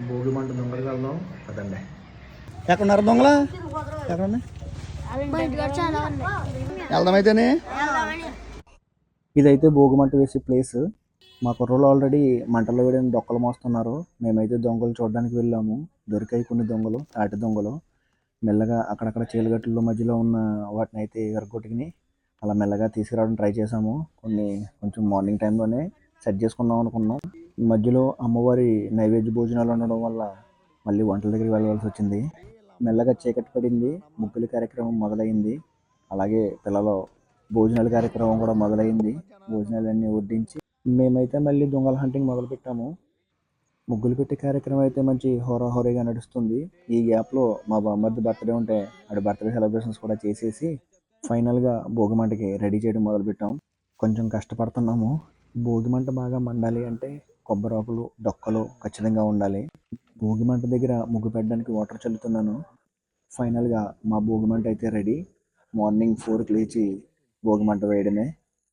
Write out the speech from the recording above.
భోగి మంట దొంగలకి వెళ్దాం అదండి. ఎక్కడున్నారు దొంగల? ఎక్కడ ఉన్నాయి? వెళ్దాం అయితేనే. ఇదైతే భోగి మంట వేసే ప్లేస్. మా కుర్రోళ్ళు ఆల్రెడీ మంటల్లో వేయడానికి డొక్కలు మోస్తున్నారు. మేమైతే దొంగలు చూడడానికి వెళ్ళాము. దొరికాయి కొన్ని దొంగలు, తాటి దొంగలు. మెల్లగా అక్కడక్కడ చీలగట్టుల మధ్యలో ఉన్న వాటిని అయితే ఎరగొట్టుకుని అలా మెల్లగా తీసుకురావడం ట్రై చేసాము. కొంచెం మార్నింగ్ టైంలోనే సెట్ చేసుకుందాం అనుకున్నాం. మధ్యలో అమ్మవారి నైవేద్య భోజనాలు ఉండడం వల్ల మళ్ళీ వంటల దగ్గరికి వెళ్ళవలసి వచ్చింది. మెల్లగా చీకటి పడింది, ముగ్గుల కార్యక్రమం మొదలైంది. అలాగే పిల్లలు భోజనాల కార్యక్రమం కూడా మొదలైంది. భోజనాలన్నీ వడ్డించి మేమైతే మళ్ళీ దొంగల హంటింగ్ మొదలుపెట్టాము. ముగ్గులు పెట్టి కార్యక్రమం అయితే మంచి హోరాహోరీగా నడుస్తుంది. ఈ గ్యాప్లో మా బామ్మర్ది బర్త్డే ఉంటే ఆడి బర్త్డే సెలబ్రేషన్స్ కూడా చేసేసి ఫైనల్గా భోగిమంటకి రెడీ చేయడం మొదలుపెట్టాం. కొంచెం కష్టపడుతున్నాము. భోగిమంట బాగా మండాలి అంటే కొబ్బరాకులు, డొక్కలు ఖచ్చితంగా ఉండాలి. భోగిమంట దగ్గర ముగ్గు పెట్టడానికి వాటర్ చల్లుతున్నాను. ఫైనల్గా మా భోగిమంట అయితే రెడీ. మార్నింగ్ 4కి లేచి భోగిమంట వేయడమే.